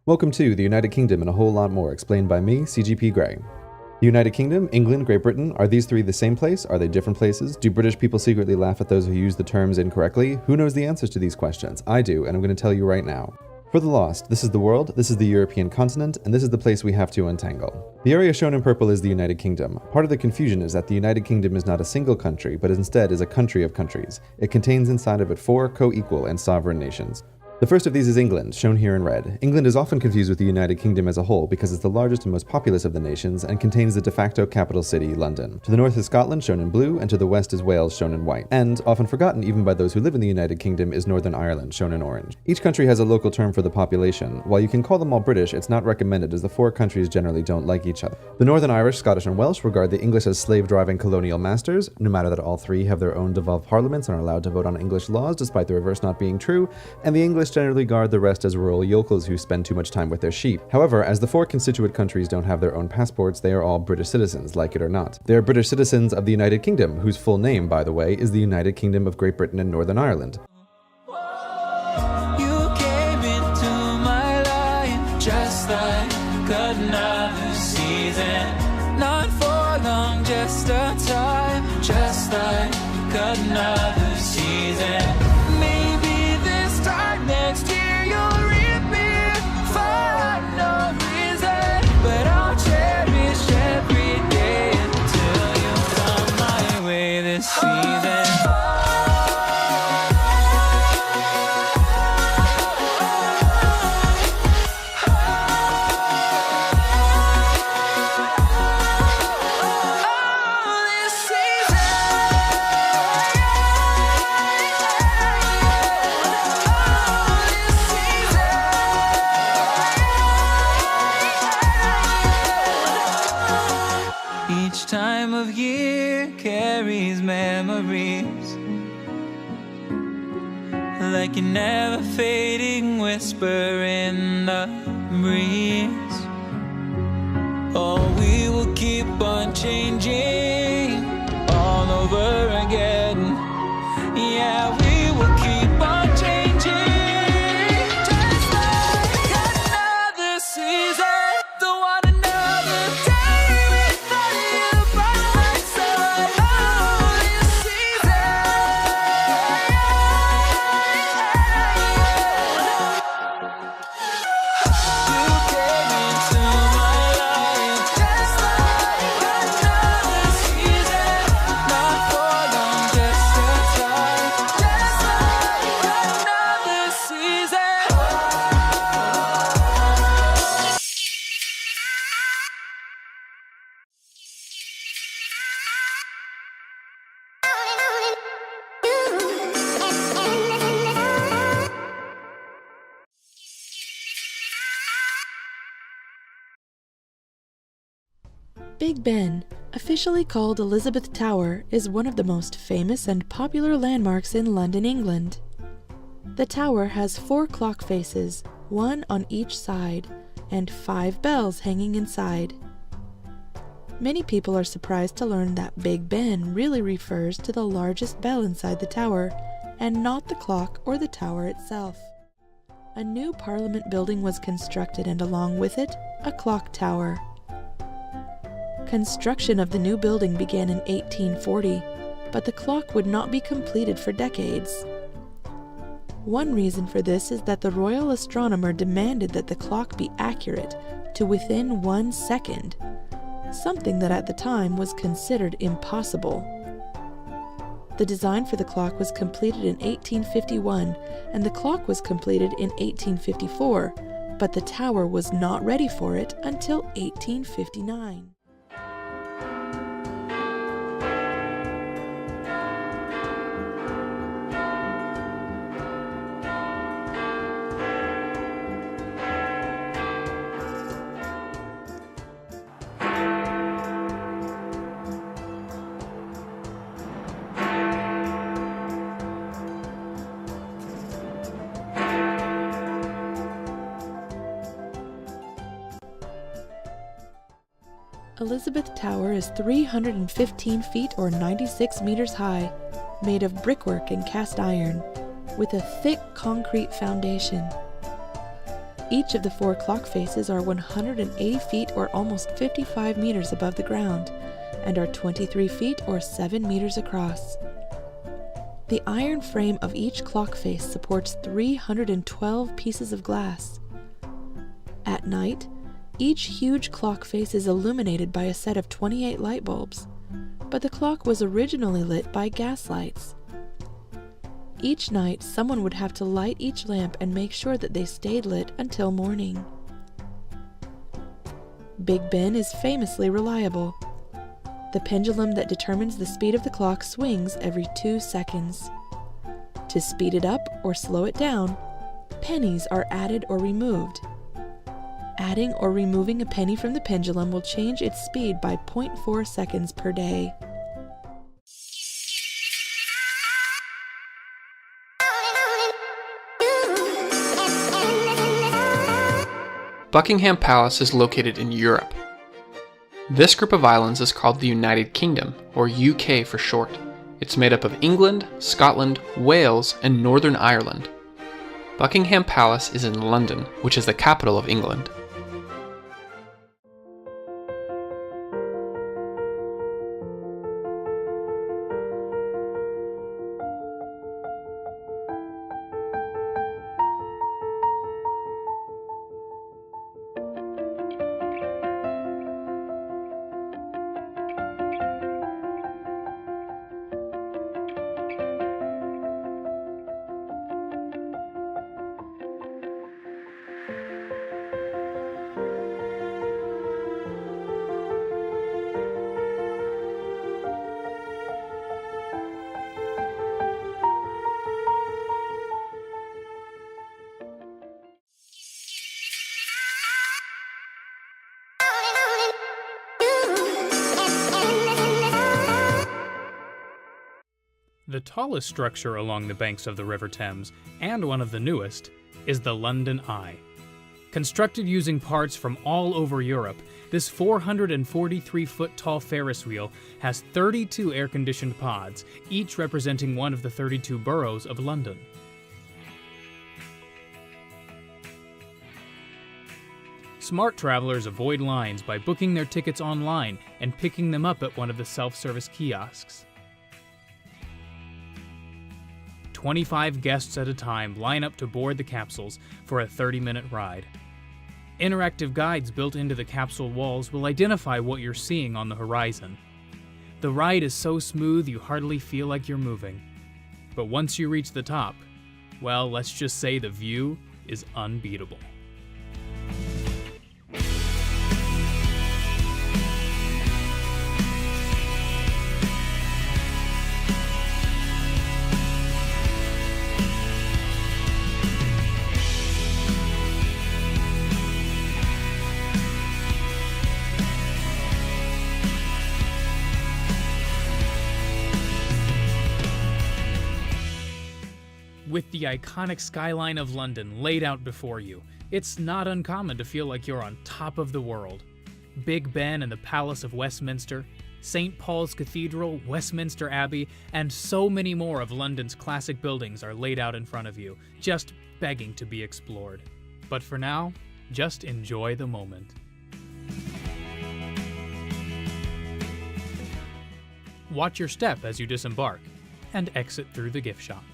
Welcome to The United Kingdom and a Whole Lot More, explained by me, CGP Grey. The United Kingdom, England, Great Britain, are these three the same place? Are they different places? Do British people secretly laugh at those who use the terms incorrectly? Who knows the answers to these questions? I do, and I'm going to tell you right now. For the lost, this is the world, this is the European continent, and this is the place we have to untangle. The area shown in purple is the United Kingdom. Part of the confusion is that the United Kingdom is not a single country, but instead is a country of countries. It contains inside of it 4 co-equal and sovereign nations. The first of these is England, shown here in red. England is often confused with the United Kingdom as a whole because it's the largest and most populous of the nations and contains the de facto capital city, London. To the north is Scotland, shown in blue, and to the west is Wales, shown in white. And, often forgotten even by those who live in the United Kingdom, is Northern Ireland, shown in orange. Each country has a local term for the population. While you can call them all British, it's not recommended as the 4 countries generally don't like each other. The Northern Irish, Scottish, and Welsh regard the English as slave-driving colonial masters, no matter that all 3 have their own devolved parliaments and are allowed to vote on English laws, despite the reverse not being true, and the English generally regard the rest as rural yokels who spend too much time with their sheep. However, as the 4 constituent countries don't have their own passports, they are all British citizens, like it or not. They are British citizens of the United Kingdom, whose full name, by the way, is the United Kingdom of Great Britain and Northern Ireland. You came into my life just like another season. Not for long, just a time, just like another season. Maybe this time next year you'll reappear for no reason, but I'll cherish every day until you come my way this season. Each time of year carries memories, like a never fading whisper in the breeze. Oh, we will keep on changing all over again. Yeah, we will keep on changing, just like another season. Don't want another day without you by my side. Oh, this season. You came into my life just like another season. Not for long, just a time, just like another season. Big Ben, officially called Elizabeth Tower, is one of the most famous and popular landmarks in London, England. The tower has 4 clock faces, 1 on each side, and 5 bells hanging inside. Many people are surprised to learn that Big Ben really refers to the largest bell inside the tower, and not the clock or the tower itself. A new Parliament building was constructed, and along with it, a clock tower. Construction of the new building began in 1840, but the clock would not be completed for decades. One reason for this is that the royal astronomer demanded that the clock be accurate to within 1 second, something that at the time was considered impossible. The design for the clock was completed in 1851, and the clock was completed in 1854, but the tower was not ready for it until 1859. Elizabeth Tower is 315 feet or 96 meters high, made of brickwork and cast iron, with a thick concrete foundation. Each of the 4 clock faces are 180 feet or almost 55 meters above the ground, and are 23 feet or 7 meters across. The iron frame of each clock face supports 312 pieces of glass. At night, each huge clock face is illuminated by a set of 28 light bulbs, but the clock was originally lit by gas lights. Each night, someone would have to light each lamp and make sure that they stayed lit until morning. Big Ben is famously reliable. The pendulum that determines the speed of the clock swings every 2 seconds. To speed it up or slow it down, pennies are added or removed. Adding or removing a penny from the pendulum will change its speed by 0.4 seconds per day. Buckingham Palace is located in Europe. This group of islands is called the United Kingdom, or UK for short. It's made up of England, Scotland, Wales, and Northern Ireland. Buckingham Palace is in London, which is the capital of England. The tallest structure along the banks of the River Thames, and one of the newest, is the London Eye. Constructed using parts from all over Europe, this 443-foot tall Ferris wheel has 32 air-conditioned pods, each representing one of the 32 boroughs of London. Smart travelers avoid lines by booking their tickets online and picking them up at one of the self-service kiosks. 25 guests at a time line up to board the capsules for a 30-minute ride. Interactive guides built into the capsule walls will identify what you're seeing on the horizon. The ride is so smooth you hardly feel like you're moving. But once you reach the top, well, let's just say the view is unbeatable. With the iconic skyline of London laid out before you, it's not uncommon to feel like you're on top of the world. Big Ben and the Palace of Westminster, St. Paul's Cathedral, Westminster Abbey, and so many more of London's classic buildings are laid out in front of you, just begging to be explored. But for now, just enjoy the moment. Watch your step as you disembark, and exit through the gift shop.